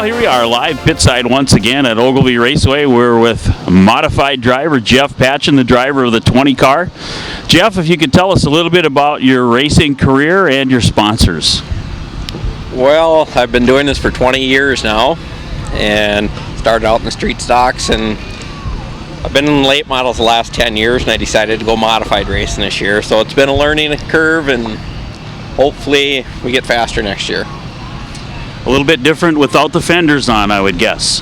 Well, here we are, live pit side once again at Ogilvie Raceway. We're with modified driver Jeff Patchen, the driver of the 20 car. Jeff, if you could tell us a little bit about your racing career and your sponsors. Well, I've been doing this for 20 years now, and started out in the street stocks, and I've been in late models the last 10 years, and I decided to go modified racing this year. So it's been a learning curve, and hopefully we get faster next year. A little bit different without the fenders on, I would guess.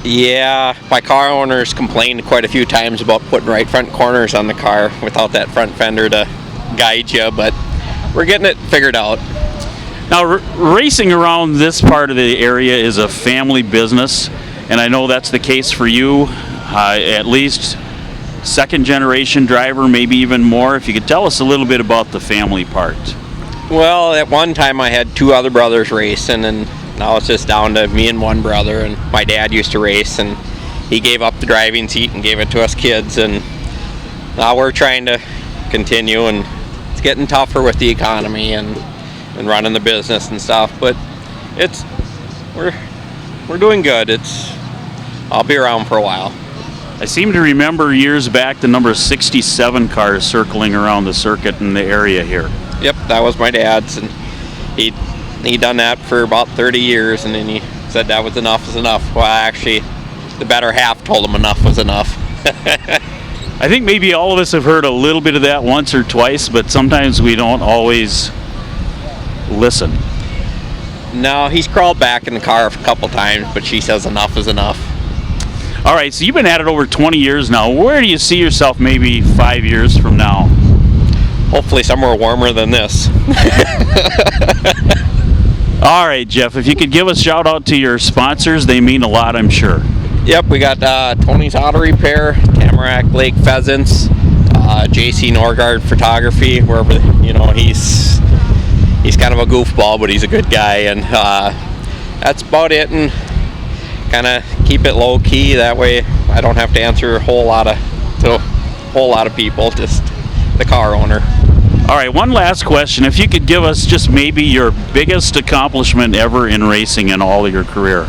Yeah, my car owners complained quite a few times about putting right front corners on the car without that front fender to guide you, but we're getting it figured out. Now, racing around this part of the area is a family business, and I know that's the case for you, at least second generation driver, maybe even more. If you could tell us a little bit about the family part. Well, at one time I had two other brothers racing, and now it's just down to me and one brother, and my dad used to race, and he gave up the driving seat and gave it to us kids, and now we're trying to continue, and it's getting tougher with the economy and running the business and stuff, but we're doing good. I'll be around for a while. I seem to remember years back the number 67 cars circling around the circuit in the area here. Yep, that was my dad's, and he done that for about 30 years, and then he said that was enough is enough. Well, actually, the better half told him enough was enough. I think maybe all of us have heard a little bit of that once or twice, but sometimes we don't always listen. No, he's crawled back in the car a couple times, but she says enough is enough. All right, so you've been at it over 20 years now. Where do you see yourself maybe 5 years from now? Hopefully somewhere warmer than this. All right, Jeff, if you could give a shout out to your sponsors, they mean a lot, I'm sure. Yep, we got Tony's Auto Repair, Tamarack Lake Pheasants, JC Norgard Photography, wherever, he's kind of a goofball, but he's a good guy, and that's about it, and kind of keep it low key, that way I don't have to answer to a whole lot of people, just the car owner. All right, one last question. If you could give us just maybe your biggest accomplishment ever in racing in all of your career.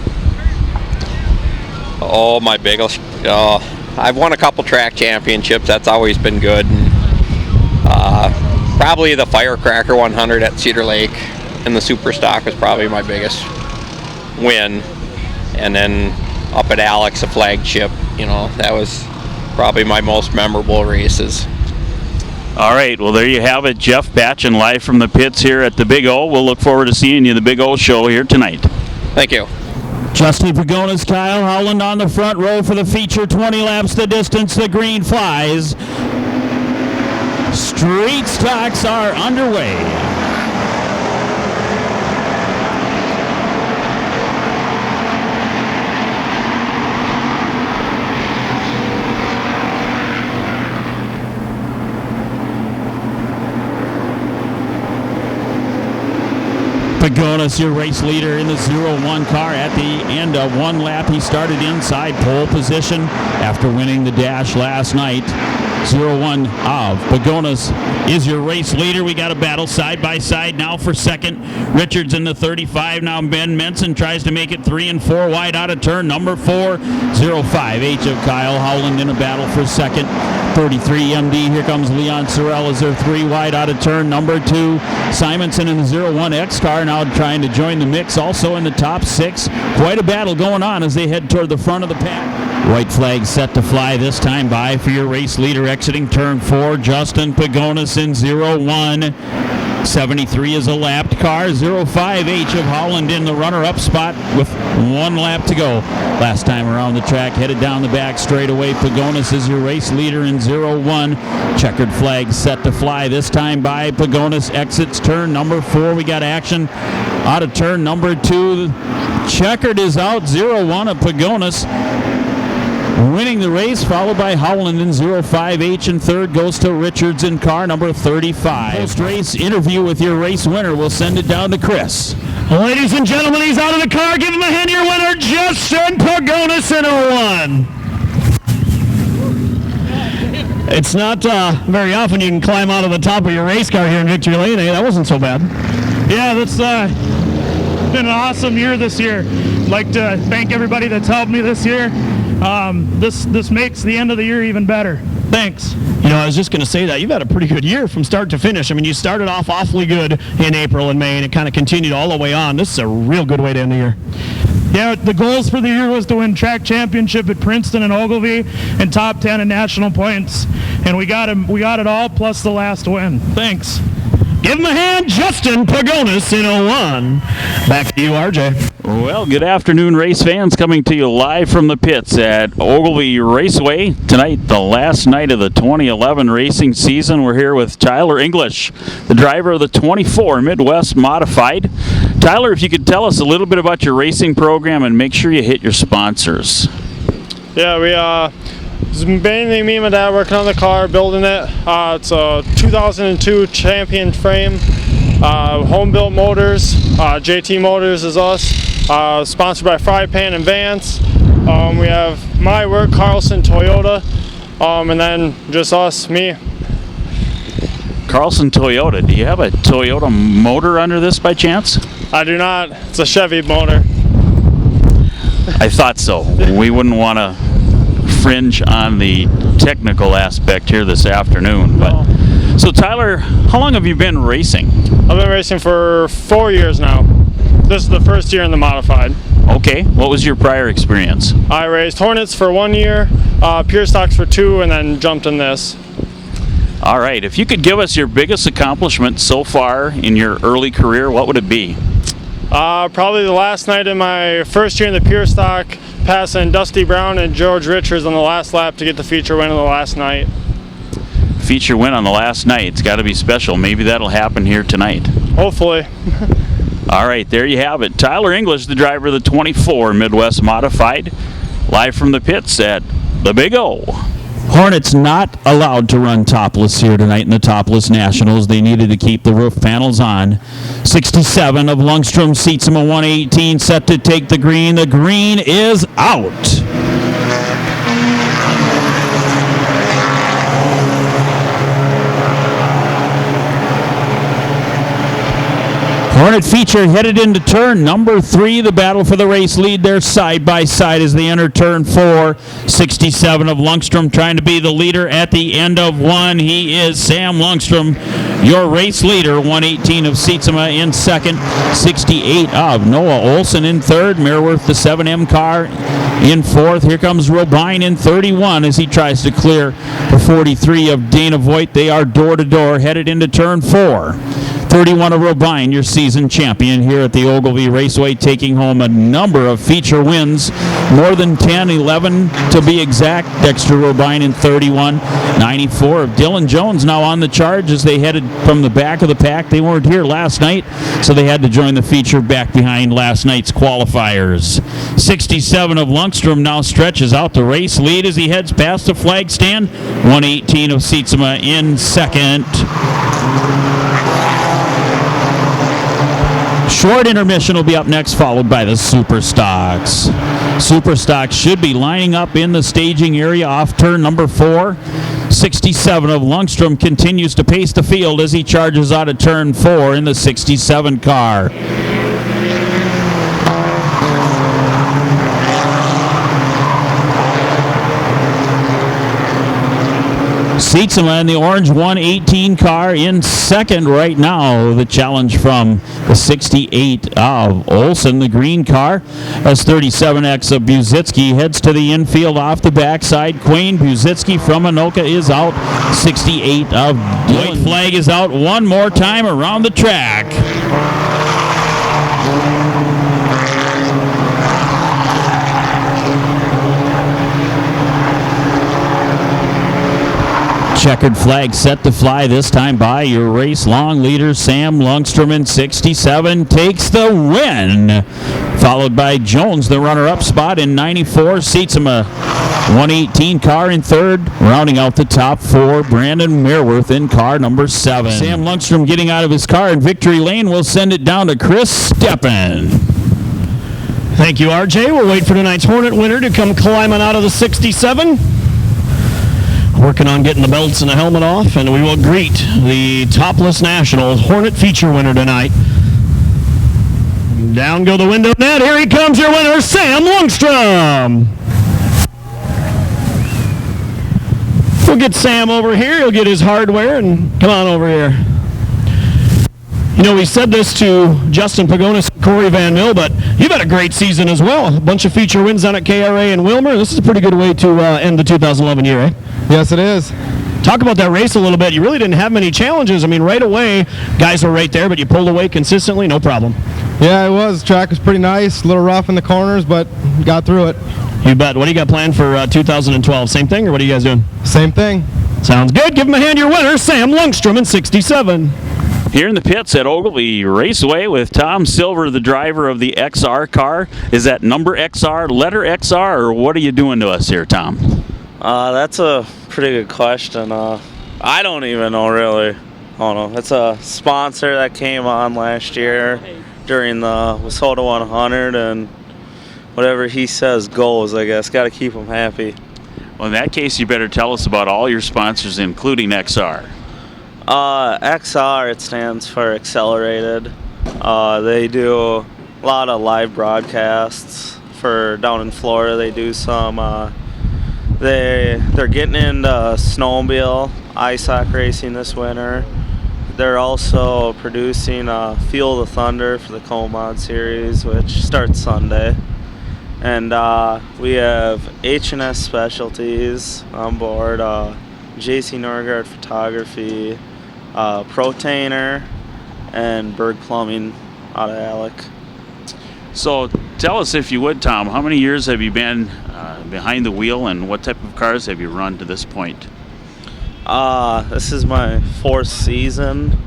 Oh, my biggest. I've won a couple track championships. That's always been good. And, probably the Firecracker 100 at Cedar Lake and the Super Stock was probably my biggest win. And then up at Alex, a flagship, that was probably my most memorable races. All right, well, there you have it. Jeff Patchen live from the pits here at the Big O. We'll look forward to seeing you at the Big O show here tonight. Thank you. Justin Pagonis, Kyle Howland on the front row for the feature. 20 laps the distance, the green flies. Street stocks are underway. Pagonis, your race leader in the 0-1 car. At the end of one lap, he started inside pole position after winning the dash last night. 0-1 of Pagonis is your race leader. We got a battle side by side now for second. Richards in the 35. Now Ben Menson tries to make it 3 and 4 wide out of turn number 4. 0-5 H of Kyle Howland in a battle for second. 33 MD. Here comes Leon Sorrell as they're 3 wide out of turn number 2. Simonson in the 0-1 X car now trying to join the mix, also in the top 6. Quite a battle going on as they head toward the front of the pack. White flag set to fly this time by for your race leader exiting turn 4, Justin Pagonis in 0-1. 73 is a lapped car. 0-5 H of Holland in the runner-up spot with 1 lap to go. Last time around the track, headed down the back straightaway. Pagonis is your race leader in 0-1. Checkered flag set to fly this time by Pagonis. Exits turn number 4. We got action out of turn number 2. Checkered is out. 0-1 of Pagonis winning the race, followed by Howland in 0-5 H, and third goes to Richards in car number 35. Post-race interview with your race winner. We'll send it down to Chris. Ladies and gentlemen, he's out of the car. Give him a hand, your winner, Justin Pagonis in 0-1. It's not very often you can climb out of the top of your race car here in Victory Lane. That wasn't so bad. Yeah, that's been an awesome year this year. like to thank everybody that's helped me this year. This makes the end of the year even better. Thanks. You know, I was just going to say that you've had a pretty good year from start to finish. I mean, you started off awfully good in April and May, and it kind of continued all the way on. This is a real good way to end the year. Yeah, the goals for the year was to win track championship at Princeton and Ogilvie and top 10 in national points. And we got it all plus the last win. Thanks. Give him a hand, Justin Pagonis in 01. Back to you, RJ. Well, good afternoon, race fans. Coming to you live from the pits at Ogilvie Raceway. Tonight, the last night of the 2011 racing season. We're here with Tyler English, the driver of the 24 Midwest Modified. Tyler, if you could tell us a little bit about your racing program and make sure you hit your sponsors. Yeah, it's mainly me and my dad working on the car, building it. It's a 2002 champion frame, home-built motors. JT Motors is us, sponsored by Fry Pan and Vance. We have my work, Carlson Toyota, and then just us, me. Carlson Toyota, do you have a Toyota motor under this by chance? I do not. It's a Chevy motor. I thought so. We wouldn't want to fringe on the technical aspect here this afternoon. But so Tyler, how long have you been racing? I've been racing for 4 years now. This is the first year in the modified. Okay, what was your prior experience? I raced Hornets for 1 year, Pure Stocks for 2, and then jumped in this. All right, if you could give us your biggest accomplishment so far in your early career, what would it be? Probably the last night in my first year in the Pure Stock, passing Dusty Brown and George Richards on the last lap to get the feature win on the last night. Feature win on the last night. It's got to be special. Maybe that'll happen here tonight. Hopefully. All right, there you have it. Tyler English, the driver of the 24 Midwest Modified, live from the pits at the Big O. Hornets not allowed to run topless here tonight in the Topless Nationals. They needed to keep the roof panels on. 67 of Lundstrom seats him a 118, set to take the green. The green is out. Hornet feature headed into turn number 3. The battle for the race lead there side by side as they enter turn 4. 67 of Lundstrom trying to be the leader at the end of 1. He is Sam Lundstrom, your race leader. 118 of Sietsema in second. 68 of Noah Olson in third. Merworth, the 7M car, in fourth. Here comes Robine in 31 as he tries to clear the 43 of Dana Voigt. They are door to door headed into turn 4. 31 of Robine, your season champion here at the Ogilvie Raceway, taking home a number of feature wins, more than 10, 11 to be exact. Dexter Robine in 31. 94 of Dylan Jones now on the charge as they headed from the back of the pack. They weren't here last night, so they had to join the feature back behind last night's qualifiers. 67 of Lundstrom now stretches out the race lead as he heads past the flag stand. 118 of Sietsema in second. Short intermission will be up next, followed by the Super Stocks. Super Stocks should be lining up in the staging area off turn number 4. 67 of Lundstrom continues to pace the field as he charges out of turn 4 in the 67 car. Sietsema in the orange 118 car in second right now. The challenge from the 68 of Olson, the green car. As 37X of Buzitsky heads to the infield off the backside. Quayne Buzitsky from Anoka is out. 68 of White flag is out one more time around the track. Checkered flag set to fly, this time by your race long leader Sam Lundstrom in 67 takes the win, followed by Jones, the runner-up spot in 94. Sietsema 118 car in third, rounding out the top 4. Brandon Merworth in car number 7. Sam Lundstrom getting out of his car in victory lane will send it down to Chris Steppen. Thank you, RJ. We'll wait for tonight's Hornet winner to come climbing out of the 67. Working on getting the belts and the helmet off, and we will greet the Topless Nationals Hornet feature winner tonight. Down go the window net. Here he comes, your winner, Sam Lundstrom. We'll get Sam over here. He'll get his hardware and come on over here. You know, we said this to Justin Pagonis and Corey Van Mill, but you've had a great season as well. A bunch of feature wins on at KRA and Wilmer. This is a pretty good way to end the 2011 year, eh? Yes, it is. Talk about that race a little bit. You really didn't have many challenges. I mean, right away, guys were right there, but you pulled away consistently, no problem. Yeah, it was. The track was pretty nice. A little rough in the corners, but got through it. You bet. What do you got planned for 2012? Same thing, or what are you guys doing? Same thing. Sounds good. Give him a hand, your winner, Sam Lundstrom in 67. Here in the pits at Ogilvie Raceway with Tom Silver, the driver of the XR car. Is that number XR, letter XR, or what are you doing to us here, Tom? That's a pretty good question. I don't even know, really. I don't know. It's a sponsor that came on last year during the Wissota 100, and whatever he says goes, I guess. Got to keep him happy. Well, in that case, you better tell us about all your sponsors, including XR. XR, it stands for Accelerated. They do a lot of live broadcasts for down in Florida. They do some, they're getting into snowmobile, ice hockey racing this winter. They're also producing Feel the Thunder for the Co-Mod series, which starts Sunday. And we have H&S Specialties on board, JC Norgard Photography, Protainer, and Berg Plumbing out of Alec. So tell us, if you would, Tom, how many years have you been behind the wheel, and what type of cars have you run to this point? This is my 4th season.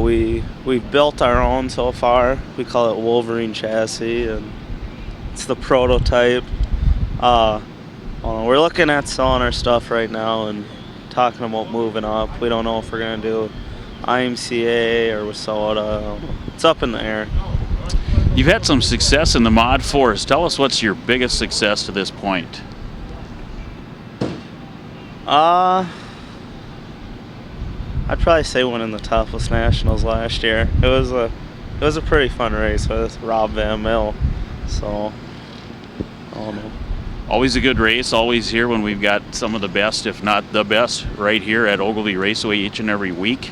We've built our own so far. We call it Wolverine chassis, and it's the prototype. We're looking at selling our stuff right now and talking about moving up. We don't know if we're going to do IMCA or Wissota. It's up in the air. You've had some success in the Mod Force. Tell us, what's your biggest success to this point? I'd probably say winning the Topless Nationals last year. It was a pretty fun race with Rob Van Mill. So, I don't know. Always a good race, always here when we've got some of the best, if not the best, right here at Ogilvie Raceway each and every week.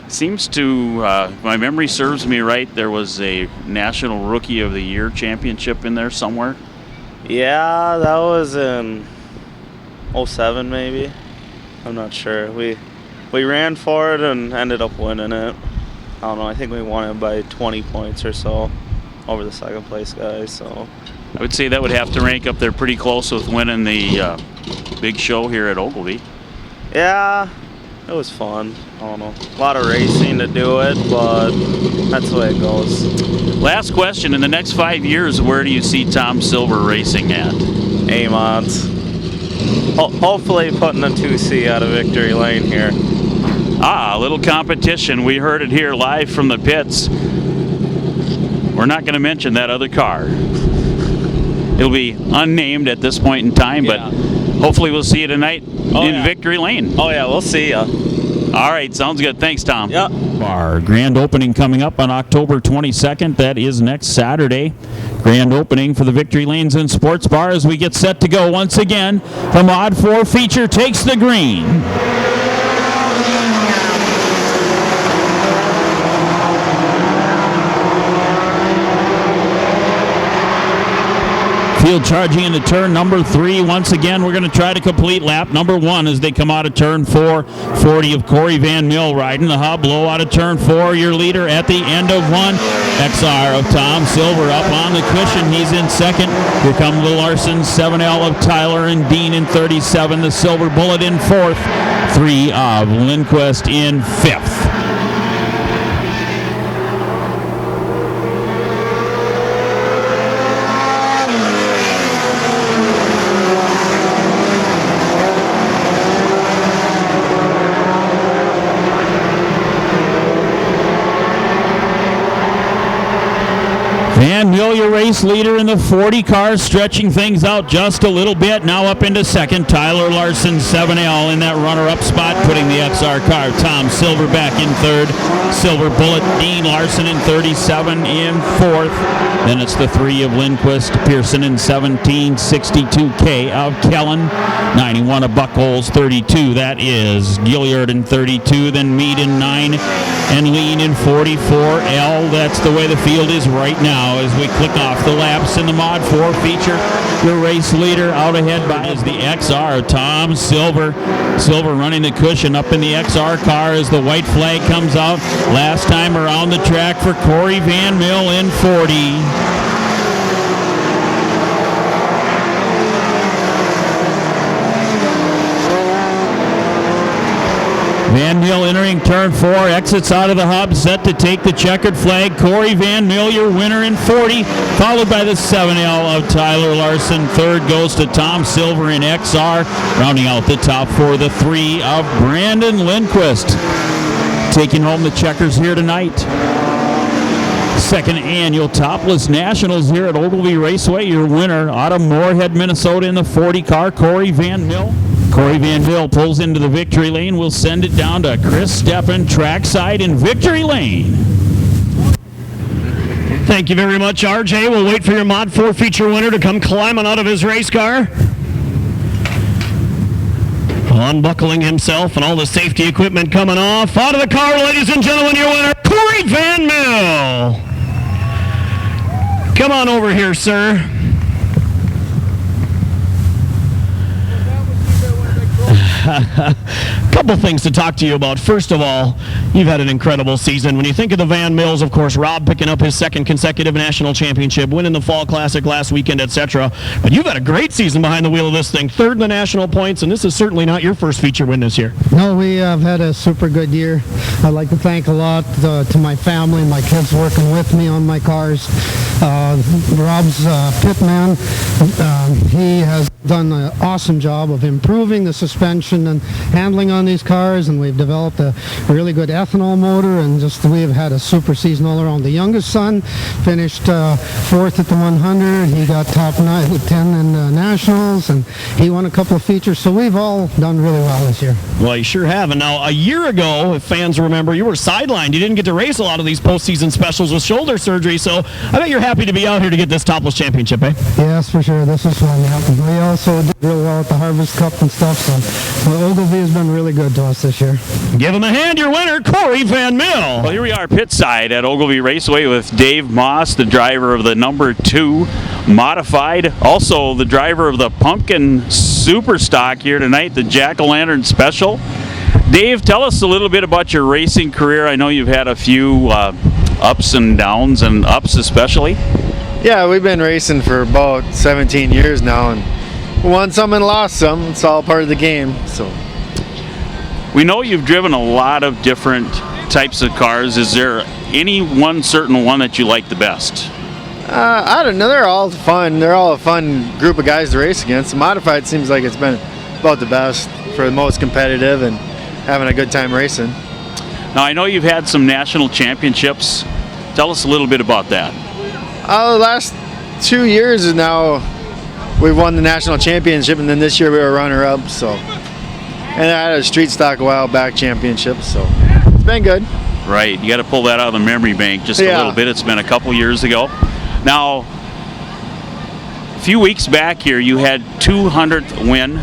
Seems to, if my memory serves me right, there was a National Rookie of the Year championship in there somewhere. Yeah, that was in 07 maybe. I'm not sure. We ran for it and ended up winning it. I don't know, I think we won it by 20 points or so over the second place guys, so. I would say that would have to rank up there pretty close with winning the big show here at Ogilvie. Yeah, it was fun. I don't know. A lot of racing to do it, but that's the way it goes. Last question, in the next 5 years, where do you see Tom Silver racing at? A-Mods. Hopefully putting the 2C out of Victory Lane here. A little competition. We heard it here live from the pits. We're not going to mention that other car. It'll be unnamed at this point in time, but hopefully we'll see you tonight in Victory Lane. Oh, yeah, we'll see ya. All right, sounds good. Thanks, Tom. Yep. Our grand opening coming up on October 22nd. That is next Saturday. Grand opening for the Victory Lanes and Sports Bar as we get set to go once again. The Mod 4 feature takes the green. Field charging into turn number 3. Once again, we're going to try to complete lap number 1 as they come out of turn 4. 40 of Corey Van Mill riding the hub low out of turn 4. Your leader at the end of 1. XR of Tom Silver up on the cushion. He's in second. Here come the Larsons. 7L of Tyler and Dean in 37. The Silver Bullet in 4th. 3 of Lindquist in 5th. Van Van Mill, your race leader in the 40 car, stretching things out just a little bit. Now up into second. Tyler Larson, 7L in that runner-up spot, putting the XR car. Tom Silver back in third. Silver Bullet, Dean Larson in 37 in fourth. Then it's the 3 of Lindquist, Pearson in 17, 62K of Kellen, 91 of Buckholes, 32. That is Gilliard in 32, then Meade in 9, and Lean in 44L. That's the way the field is right now as we click off the laps in the Mod 4 feature. Your race leader out ahead by is the XR, Tom Silver. Silver running the cushion up in the XR car as the white flag comes out. Last time around the track for Corey Van Mill in 40. Van Mill entering turn 4, exits out of the hub, set to take the checkered flag. Corey Van Mill, your winner in 40, followed by the 7L of Tyler Larson. Third goes to Tom Silver in XR, rounding out the top 4, the 3 of Brandon Lindquist. Taking home the checkers here tonight. Second annual Topless Nationals here at Ogilvie Raceway. Your winner out of Moorhead, Minnesota in the 40 car, Corey Van Mill. Corey Van Mill pulls into the victory lane. We'll send it down to Chris Steppen, trackside in victory lane. Thank you very much, RJ. We'll wait for your Mod 4 feature winner to come climbing out of his race car. Unbuckling himself and all the safety equipment coming off. Out of the car, ladies and gentlemen, your winner, Corey Van Mill. Come on over here, sir. Couple things to talk to you about. First of all, you've had an incredible season. When you think of the Van Mills, of course, Rob picking up his second consecutive national championship, winning the Fall Classic last weekend, etc. But you've had a great season behind the wheel of this thing. Third in the national points, and this is certainly not your first feature win this year. No, we have had a super good year. I'd like to thank a lot to my family, my kids working with me on my cars. Rob's pitman, he has done an awesome job of improving the suspension and handling on these cars, and we've developed a really good ethanol motor, and just we've had a super season all around. The youngest son finished fourth at the 100. He got top 10 in the nationals, and he won a couple of features, so we've all done really well this year. Well, you sure have. And now, a year ago, if fans remember, you were sidelined. You didn't get to race a lot of these postseason specials with shoulder surgery, so I bet you're happy to be out here to get this Topless Championship, eh? Yes, for sure. This is fun. Yeah. We also did really well at the Harvest Cup and stuff, so Ogilvie has been really good to us this year. Give him a hand, your winner, Corey Van Mill. Well, here we are pit side at Ogilvie Raceway with Dave Moss, the driver of the number 2 modified, also the driver of the Pumpkin Super Stock here tonight, the Jack-o'-lantern Special. Dave, tell us a little bit about your racing career. I know you've had a few ups and downs, and ups especially. Yeah, we've been racing for about 17 years now, and won some and lost some. It's all part of the game. So we know you've driven a lot of different types of cars. Is there any one certain one that you like the best? I don't know. They're all fun. They're all a fun group of guys to race against. The modified seems like it's been about the best, for the most competitive and having a good time racing. Now, I know you've had some national championships. Tell us a little bit about that. The last 2 years now, we've won the national championship, and then this year we were runner-up. So, and I had a street stock a while back championship, so it's been good. Right, you got to pull that out of the memory bank just a little bit. It's been a couple years ago. Now, a few weeks back here, you had 200th win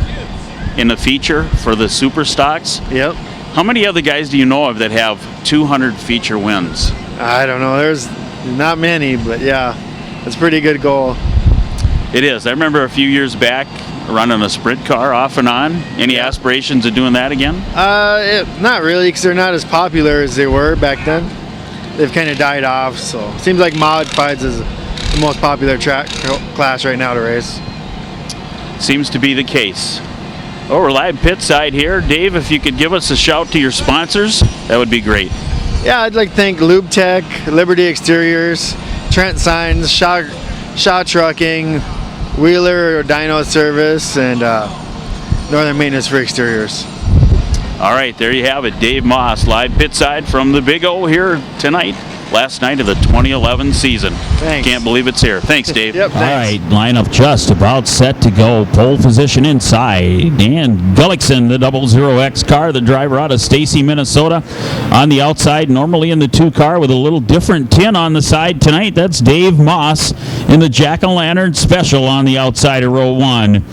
in the feature for the Super Stocks. Yep. How many other guys do you know of that have 200 feature wins? I don't know. There's not many, but yeah, it's a pretty good goal. It is. I remember a few years back running a sprint car off and on. Any aspirations of doing that again? Not really, because they're not as popular as they were back then. They've kind of died off, so it seems like modifieds is the most popular track class right now to race. Seems to be the case. Oh, we're live pit side here. Dave, if you could give us a shout to your sponsors, that would be great. Yeah, I'd like to thank Lube Tech, Liberty Exteriors, Trent Signs, Shaw Trucking, Wheeler Dyno Service, and Northern Maintenance for Exteriors. All right, there you have it. Dave Moss, live pit side from the Big O here tonight. last night of the 2011 season. Thanks. Can't believe it's here. Thanks, Dave. Yep, All thanks. right, lineup just about set to go. Pole position inside. Dan Gullickson, the 00X car, the driver out of Stacy, Minnesota. On the outside, normally in the 2 car with a little different tin on the side tonight. That's Dave Moss in the Jack-o'-lantern special on the outside of row 1.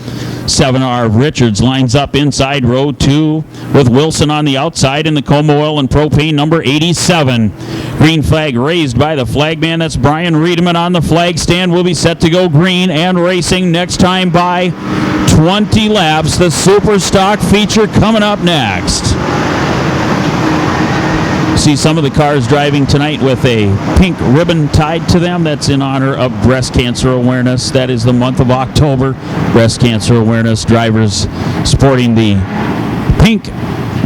7R Richards lines up inside row 2 with Wilson on the outside in the Como Oil and Propane number 87. Green flag raised by the flagman. That's Brian Riedemann on the flag stand. Will be set to go green and racing next time by 20 laps. The Super Stock feature coming up next. See some of the cars driving tonight with a pink ribbon tied to them. That's in honor of breast cancer awareness. That is the month of October. Breast cancer awareness. Drivers sporting the pink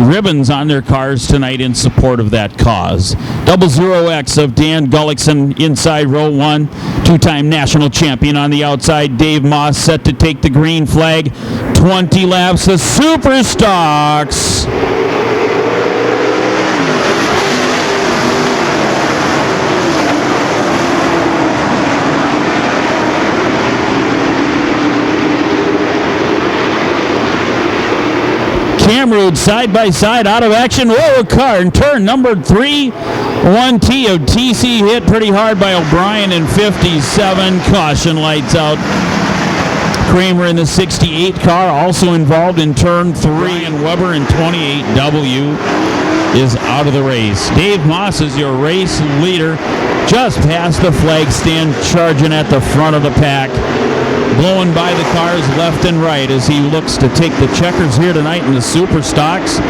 ribbons on their cars tonight in support of that cause. 00X of Dan Gullickson inside row 1. 2-time national champion on the outside. Dave Moss set to take the green flag. 20 laps. The Super Stocks. Camrood side by side out of action. Whoa, a car in turn number 3. 1T of TC hit pretty hard by O'Brien in 57. Caution lights out. Kramer in the 68 car also involved in turn 3, and Weber in 28W is out of the race. Dave Moss is your race leader, just past the flag stand, charging at the front of the pack. Blowing by the cars left and right as he looks to take the checkers here tonight in the Super Stocks.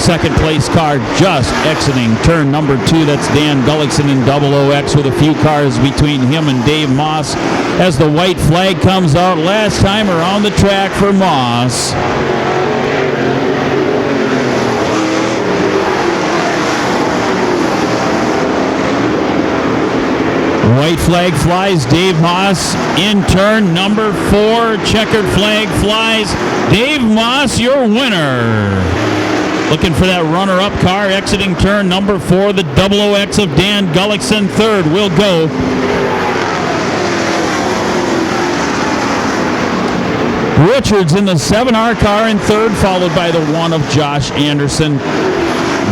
Second place car just exiting turn number 2. That's Dan Gullickson in 00X with a few cars between him and Dave Moss as the white flag comes out. Last time around the track for Moss. White flag flies. Dave Moss in turn number 4. Checkered flag flies. Dave Moss, your winner. Looking for that runner-up car exiting turn number 4. The 00X of Dan Gullickson. Third will go. Richards in the 7R car in third, followed by the 1 of Josh Anderson.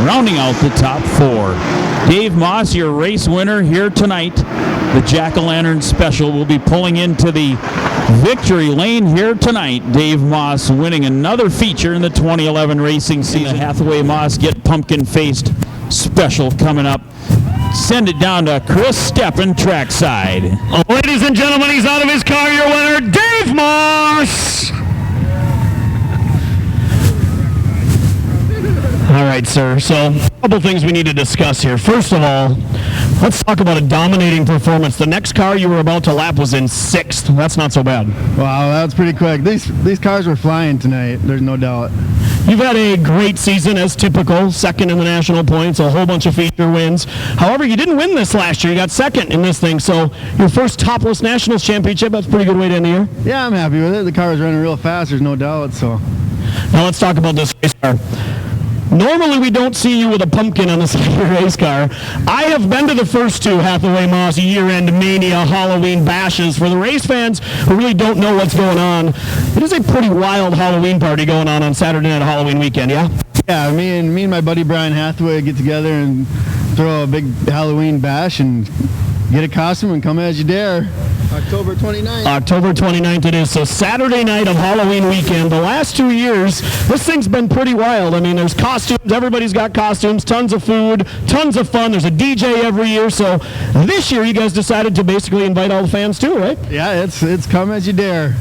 Rounding out the top 4. Dave Moss, your race winner here tonight. The Jack-o'-lantern special will be pulling into the victory lane here tonight. Dave Moss winning another feature in the 2011 racing season. Hathaway Moss get pumpkin-faced special coming up. Send it down to Chris Steppen trackside. Ladies and gentlemen, he's out of his car. Your winner, Dave Moss. All right, sir. So, a couple things we need to discuss here. First of all, let's talk about a dominating performance. The next car you were about to lap was in 6th. That's not so bad. Wow, that was pretty quick. These cars were flying tonight, there's no doubt. You've had a great season as typical, second in the national points, a whole bunch of feature wins. However, you didn't win this last year. You got second in this thing. So your first Topless Nationals championship, that's a pretty good way to end the year. Yeah, I'm happy with it. The car was running real fast, there's no doubt. So now let's talk about this race car. Normally we don't see you with a pumpkin on the side of your race car. I have been to the first 2 Hathaway Moss year-end Mania Halloween bashes. For the race fans who really don't know what's going on, it is a pretty wild Halloween party going on Saturday night Halloween weekend, yeah? yeah, me and my buddy Brian Hathaway get together and throw a big Halloween bash and get a costume and come as you dare. October 29th. October 29th it is. So Saturday night of Halloween weekend. The last 2 years, this thing's been pretty wild. I mean, there's costumes. Everybody's got costumes. Tons of food. Tons of fun. There's a DJ every year. So this year, you guys decided to basically invite all the fans too, right? Yeah, it's come as you dare.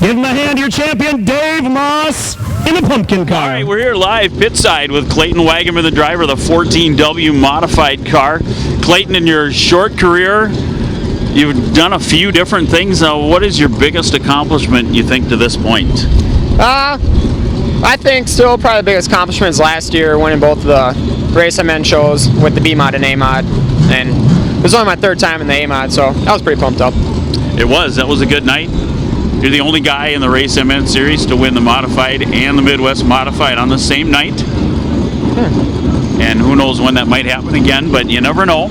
Give him a hand, your champion, Dave Moss, in the pumpkin car. All right, we're here live pit side with Clayton Wagaman, the driver of the 14W modified car. Clayton, in your short career, you've done a few different things. What is your biggest accomplishment, you think, to this point? I think still probably the biggest accomplishment is last year winning both of the Race MN shows with the B mod and A mod. And it was only my 3rd time in the A mod, so I was pretty pumped up. It was. That was a good night. You're the only guy in the Race MN series to win the modified and the Midwest modified on the same night. And who knows when that might happen again, but you never know.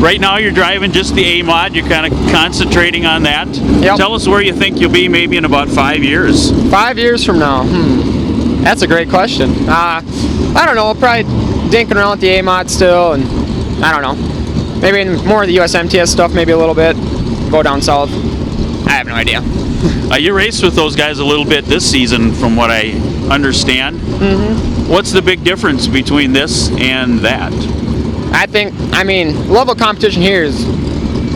Right now you're driving just the A mod. You're kind of concentrating on that. Yep. Tell us where you think you'll be maybe in about 5 years. 5 years from now? That's a great question. I don't know. Probably dinking around with the A mod still, and I don't know. Maybe in more of the USMTS stuff, maybe a little bit. Go down south. I have no idea. You raced with those guys a little bit this season, from what I understand. Mm-hmm. What's the big difference between this and that? I mean, level of competition here is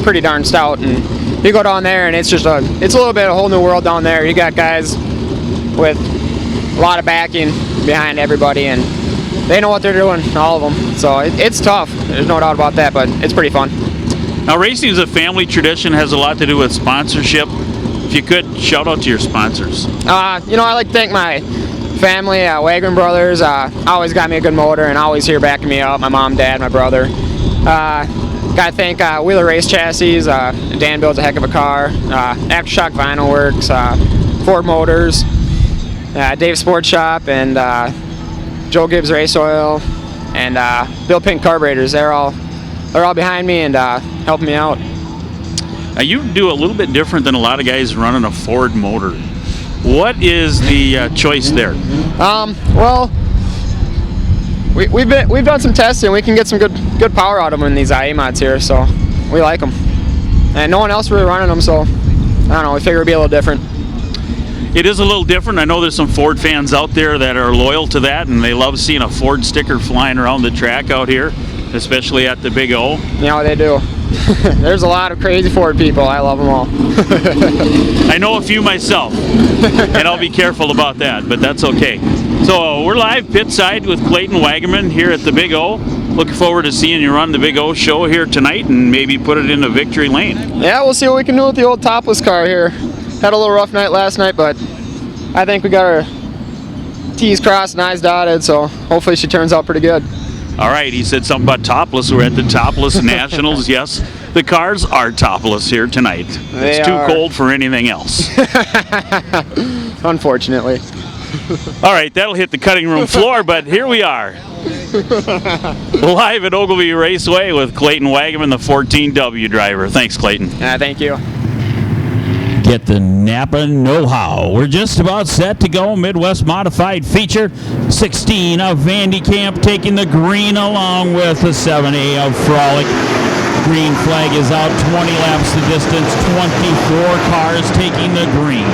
pretty darn stout, and you go down there and it's a little bit of a whole new world down there. You got guys with a lot of backing behind everybody, and they know what they're doing, all of them. So it's tough. There's no doubt about that, but it's pretty fun. Now, racing is a family tradition, has a lot to do with sponsorship. If you could, shout out to your sponsors. I like to thank my family, Wagner Brothers, always got me a good motor and always here backing me up. My mom, dad, my brother. Got to thank Wheeler Race Chassis. Dan builds a heck of a car. Aftershock Vinyl Works, Ford Motors, Dave Sports Shop, and Joe Gibbs Race Oil, and Bill Pink Carburetors. They're all behind me and helping me out. Now, you do a little bit different than a lot of guys running a Ford motor. What is the choice there? Well, we've done some testing. We can get some good power out of them in these IA mods here, so we like them. And no one else really running them, so I don't know. We figure it'd be a little different. It is a little different. I know there's some Ford fans out there that are loyal to that, and they love seeing a Ford sticker flying around the track out here, especially at the Big O. Yeah, they do. There's a lot of crazy Ford people. I love them all. I know a few myself, and I'll be careful about that, but that's okay. So we're live pit side with Clayton Wagaman here at the Big O. Looking forward to seeing you run the Big O show here tonight and maybe put it into victory lane. Yeah, we'll see what we can do with the old Topless car here. Had a little rough night last night, but I think we got our T's crossed and I's dotted, so hopefully she turns out pretty good. All right, he said something about topless. We're at the Topless Nationals. Yes, the cars are topless here tonight. It's too cold for anything else. Unfortunately. All right, that'll hit the cutting room floor, but here we are. Live at Ogilvie Raceway with Clayton Wagaman, the 14W driver. Thanks, Clayton. Thank you. Get the Napa know-how. We're just about set to go. Midwest Modified feature. 16 of Vandy Camp taking the green along with the 7A of Frolic. Green flag is out, 20 laps the distance, 24 cars taking the green.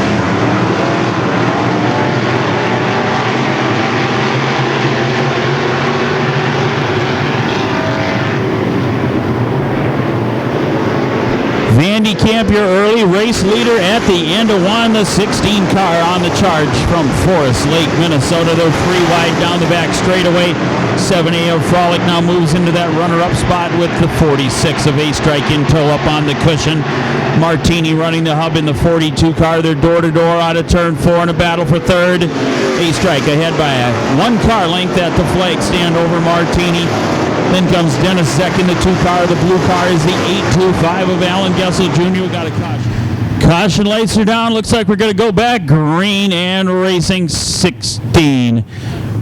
Vandy Camp, your early race leader at the end of one. The 16 car on the charge from Forest Lake, Minnesota. They're 3 wide down the back straightaway. 7A of Frolic now moves into that runner-up spot with the 46 of A-Strike in tow up on the cushion. Martini running the hub in the 42 car. They're door-to-door out of turn 4 in a battle for third. A-Strike ahead by a 1 car length at the flag stand over Martini. Then comes Dennis Zeck in the 2 car. The blue car is the 825 of Alan Gessel Jr. We got a caution. Caution lights are down. Looks like we're going to go back. Green and racing 16.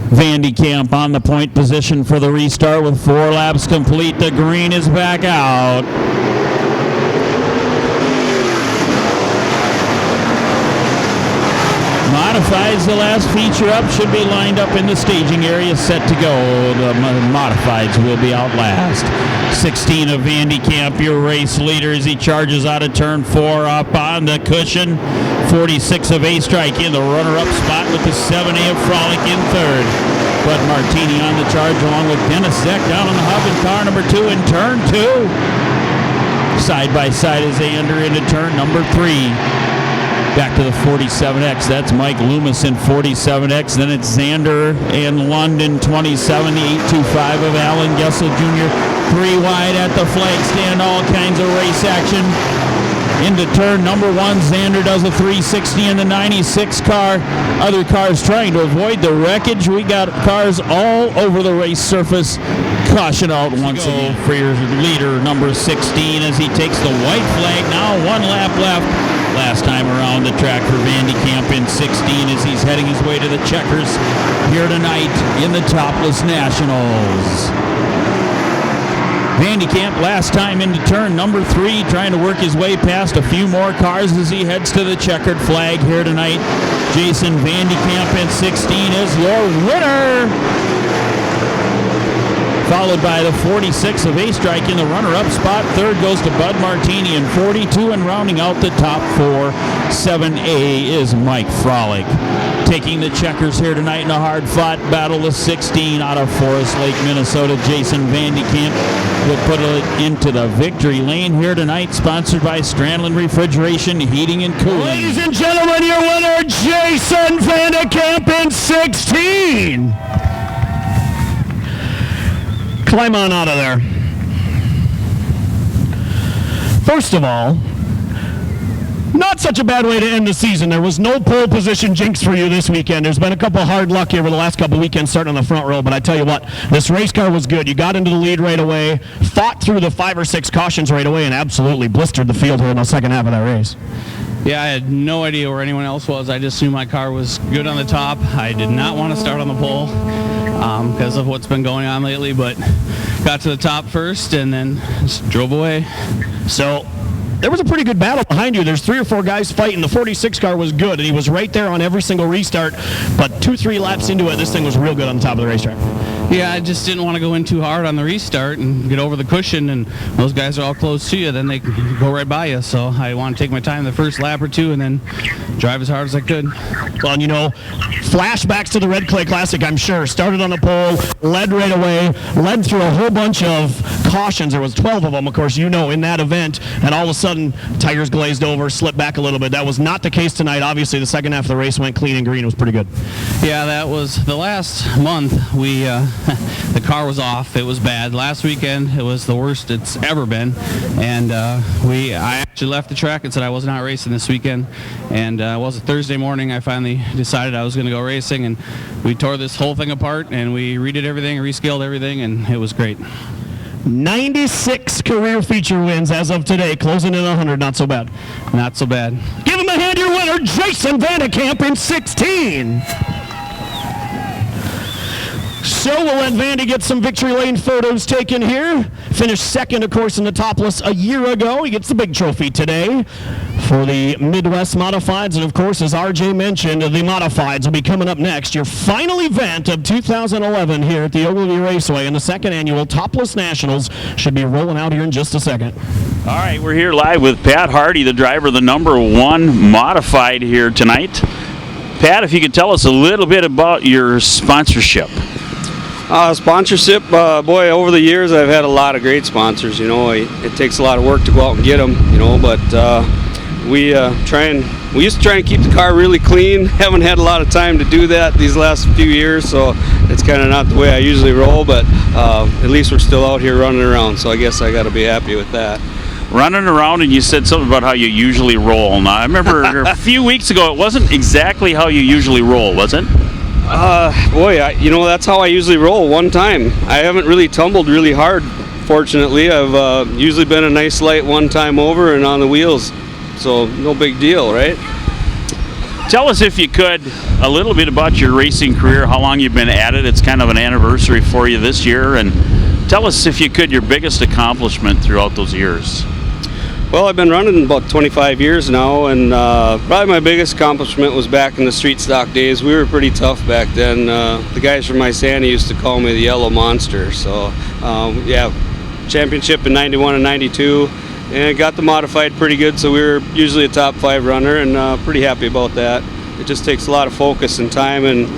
Vandy Camp on the point position for the restart with 4 laps complete. The green is back out. Modifieds, the last feature up, should be lined up in the staging area, set to go. The Modifieds will be out last. 16 of Vandy Camp, your race leader, as he charges out of turn 4 up on the cushion. 46 of A-Strike in the runner-up spot with the 7A of Frolic in third. But Martini on the charge along with Dennis Zeck down on the hub in car number 2 in turn 2. Side by side as they enter into turn number 3. Back to the 47X. That's Mike Loomis in 47X. Then it's Xander and London 27, the 825 of Alan Gessel Jr. 3 wide at the flag stand. All kinds of race action. Into turn number 1, Xander does a 360 in the 96 car. Other cars trying to avoid the wreckage. We got cars all over the race surface. Caution out once again for your leader, number 16, as he takes the white flag. Now 1 lap left. Last time around the track for Vandy Camp in 16 as he's heading his way to the checkers here tonight in the Topless Nationals. Vandekamp last time into turn number 3, trying to work his way past a few more cars as he heads to the checkered flag here tonight. Jason Vandekamp in 16 is your winner. Followed by the 46 of A-Strike in the runner-up spot. Third goes to Bud Martini in 42, and rounding out the top 4, 7A is Mike Frolic. Taking the checkers here tonight in a hard-fought battle, the 16 out of Forest Lake, Minnesota, Jason Vandekamp will put it into the victory lane here tonight, sponsored by Strandland Refrigeration, Heating and Cooling. Ladies and gentlemen, your winner, Jason Vandekamp in 16. Climb on out of there. First of all, not such a bad way to end the season. There was no pole position jinx for you this weekend. There's been a couple hard luck here over the last couple weekends starting on the front row, but I tell you what, this race car was good. You got into the lead right away, fought through the 5 or 6 cautions right away, and absolutely blistered the field here in the second half of that race. Yeah, I had no idea where anyone else was. I just knew my car was good on the top. I did not want to start on the pole because of what's been going on lately, but got to the top first and then just drove away. So there was a pretty good battle behind you. There's 3 or 4 guys fighting. The 46 car was good, and he was right there on every single restart, but 2-3 laps into it, this thing was real good on the top of the racetrack. Yeah, I just didn't want to go in too hard on the restart and get over the cushion, and those guys are all close to you, then they go right by you. So I want to take my time the first lap or 2 and then drive as hard as I could. Well, and you know, flashbacks to the Red Clay Classic, I'm sure. Started on the pole, led right away, led through a whole bunch of cautions. There was 12 of them, of course, you know, in that event, and all of a sudden, tires glazed over, slipped back a little bit. That was not the case tonight. Obviously, the second half of the race went clean and green. It was pretty good. Yeah, that was the last month. The car was off. It was bad. Last weekend, it was the worst it's ever been. And I actually left the track and said I was not racing this weekend. And it was a Thursday morning. I finally decided I was going to go racing. And we tore this whole thing apart, and we redid everything, rescaled everything, and it was great. 96 career feature wins as of today, closing in 100. Not so bad. Not so bad. Give him a hand, your winner, Jason Vandekamp in 16. So we'll let Vandy get some victory lane photos taken here. Finished second, of course, in the Topless a year ago. He gets the big trophy today for the Midwest Modifieds. And, of course, as RJ mentioned, the Modifieds will be coming up next. Your final event of 2011 here at the Ogilvie Raceway, and the second annual Topless Nationals should be rolling out here in just a second. All right, we're here live with Pat Hardy, the driver of the #1 Modified here tonight. Pat, if you could tell us a little bit about your sponsorship. Sponsorship, boy, over the years I've had a lot of great sponsors. You know, it takes a lot of work to go out and get them, you know, but we used to try and keep the car really clean. Haven't had a lot of time to do that these last few years, so it's kind of not the way I usually roll, but at least we're still out here running around, so I guess I got to be happy with that. Running around, and you said something about how you usually roll. Now, I remember a few weeks ago, it wasn't exactly how you usually roll, was it? You know, that's how I usually roll one time. I haven't really tumbled really hard, fortunately. I've usually been a nice light one time over and on the wheels, so no big deal, right? Tell us, if you could, a little bit about your racing career, how long you've been at it. It's kind of an anniversary for you this year, and tell us, if you could, your biggest accomplishment throughout those years. Well, I've been running about 25 years now, and probably my biggest accomplishment was back in the street stock days. We were pretty tough back then. The guys from Isani used to call me the Yellow Monster. So, yeah, championship in 91 and 92, and got the modified pretty good, so we were usually a top 5 runner, and pretty happy about that. It just takes a lot of focus and time, and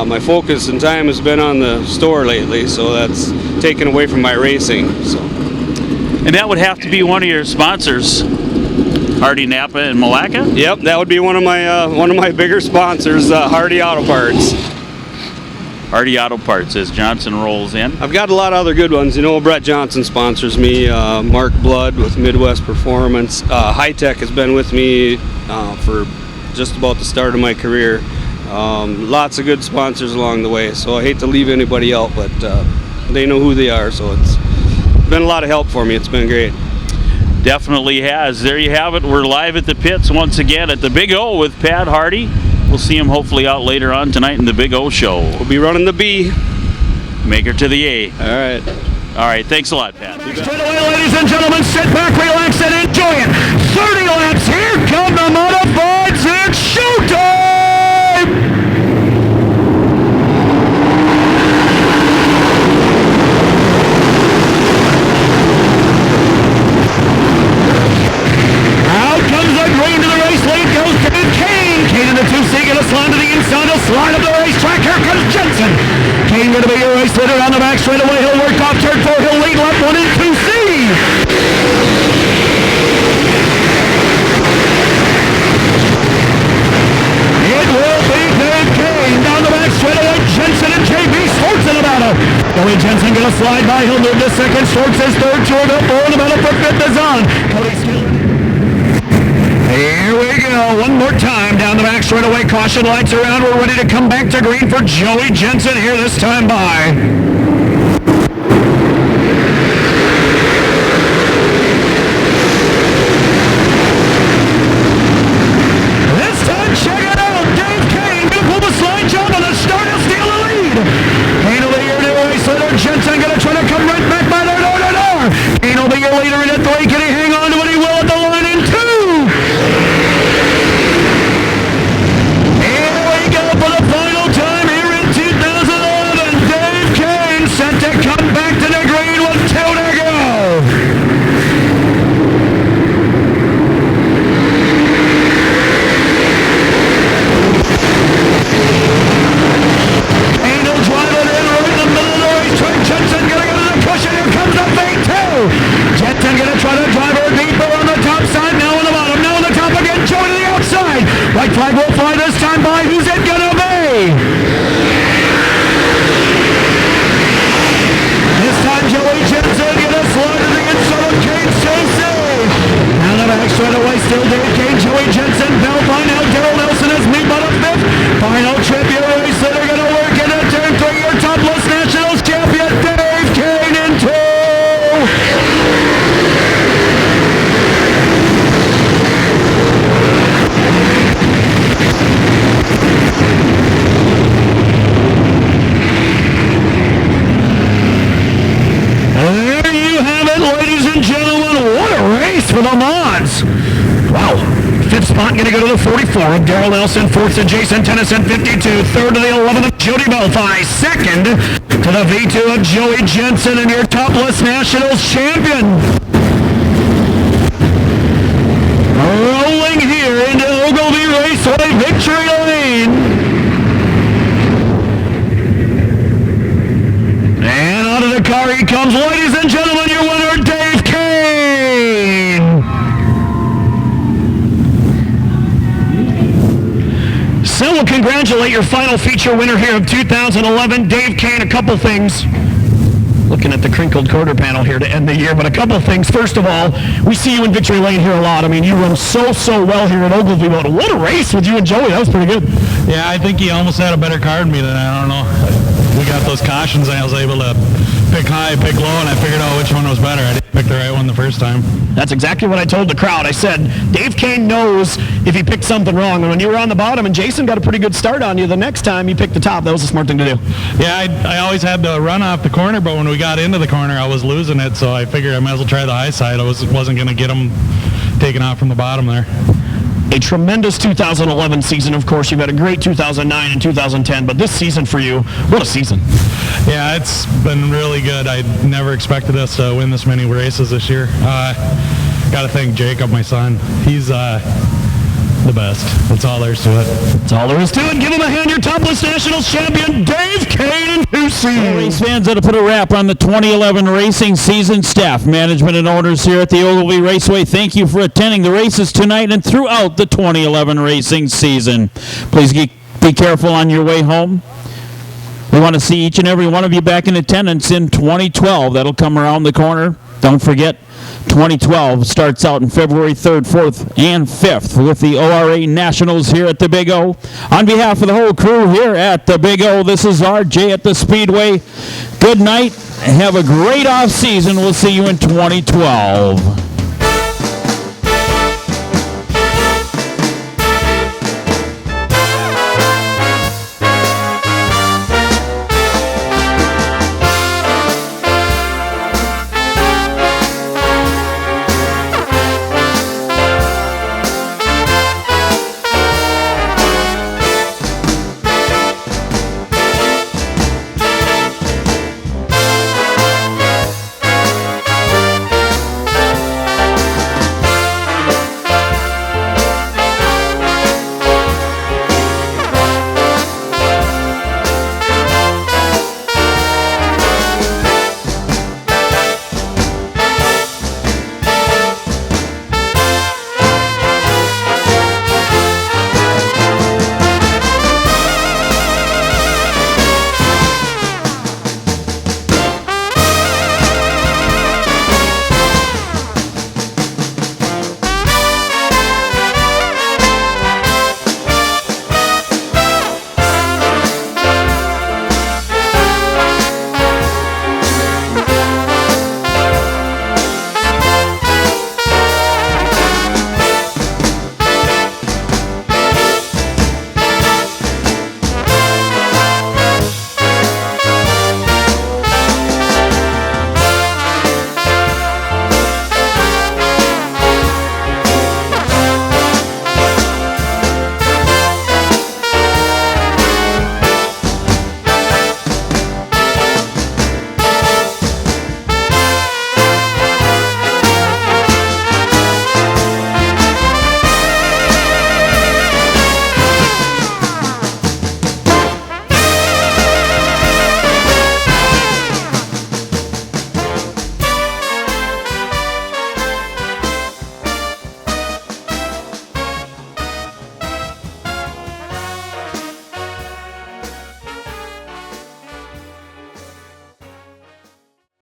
my focus and time has been on the store lately, so that's taken away from my racing. So. And that would have to be one of your sponsors, Hardy Napa and Malacca? Yep, that would be one of my bigger sponsors, Hardy Auto Parts. Hardy Auto Parts as Johnson rolls in. I've got a lot of other good ones. You know, Brett Johnson sponsors me. Mark Blood with Midwest Performance. High Tech has been with me for just about the start of my career. Lots of good sponsors along the way. So I hate to leave anybody out, but they know who they are. So it's been a lot of help for me. It's been great. Definitely has. There you have it. We're live at the pits once again at the Big O with Pat Hardy. We'll see him hopefully out later on tonight in the Big O show. We'll be running the B. Make her to the A. All right. All right, thanks a lot, Pat. Straight away, ladies and gentlemen, sit back, relax, and enjoy it. 30 laps, here come the modifieds, it's showtime! Out comes the green to the race lead, goes David Kane. Kane in the 2C, gonna slide to the inside, he'll slide up the racetrack, here comes Jensen. Kane gonna be your race leader on the back straightaway, he'll work off turn 4, he'll lead lap 1 and 2C. It will be Dave Kane down the back straightaway, Jensen and JB Swartz in the battle. Cody Jensen gonna slide by, he'll move to second, Swartz is third, Jordan 4 in the battle for fifth is on. Cody still. Here we go, one more time down the back straightaway, caution lights around, we're ready to come back to green for Joey Jensen here this time by. This time, check it out, Dave Kane gonna pull the slide jump on the start, he'll steal the lead. Kane will be your new race leader, Jensen gonna try to come right back by there, no. Kane will be your leader in at 3, can he hang on to it? He will at the line in 2. For the final time here in 2011, Dave Kane set to come back to the green with 2 to go. Kane will drive it in right in the middle of the racetrack. Jensen gonna go to the cushion. Here comes the fade 2. Jensen gonna try to drive her deeper on the top side. Now on the bottom. Now on the top again. Joey to the outside. White flag will fly this time by. Who's it gonna be? This time Joey Jensen gonna slide to the inside of Kane Chase. Now the back straight away, still Dave Kane, Joey Jensen, Bell by now, Darrell Nelson is me but a 5th. Final trip, your race leader gonna work in at turn 3, your Topless Nationals champion, Dave Kane in 2. There you have it, ladies and gentlemen. What a race for the Mods. Wow. 5th spot going to go to the 44 of Darrell Nelson. 4th to Jason Tennyson, 52. 3rd to the 11 of Jody Belfi. 2nd to the V2 of Joey Jensen and your Topless Nationals champion. Rolling here into Ogilvie Raceway Victory Lane. And out of the car he comes, ladies and gentlemen, your winner, Dave Kane. So we'll congratulate your final feature winner here of 2011, Dave Kane. A couple things. Looking at the crinkled quarter panel here to end the year, but a couple of things. First of all, we see you in Victory Lane here a lot. I mean, you run so well here at Ogilvie. But what a race with you and Joey. That was pretty good. Yeah, I think he almost had a better car than me than I don't know. We got those cautions and I was able to pick high, pick low, and I figured out which one was better. I didn't pick the right one the first time. That's exactly what I told the crowd. I said, Dave Kane knows if he picked something wrong. And when you were on the bottom and Jason got a pretty good start on you, the next time you picked the top, that was a smart thing to do. Yeah, I always had to run off the corner, but when we got into the corner, I was losing it, so I figured I might as well try the high side. I wasn't going to get him taken out from the bottom there. A tremendous 2011 season, of course. You've had a great 2009 and 2010, but this season for you, what a season. Yeah, it's been really good. I never expected us to win this many races this year. Got to thank Jacob, my son. He's the best. That's all there is to it. That's all there is to it. Give him a hand, your Topless Nationals champion, Dave Kane in 2C. Race fans, that'll put a wrap on the 2011 racing season. Staff, management, and owners here at the Ogilvie Raceway, thank you for attending the races tonight and throughout the 2011 racing season. Please be careful on your way home. We want to see each and every one of you back in attendance in 2012. That'll come around the corner. Don't forget, 2012 starts out in February 3rd, 4th, and 5th with the ORA Nationals here at the Big O. On behalf of the whole crew here at the Big O, this is RJ at the Speedway. Good night. Have a great off season. We'll see you in 2012.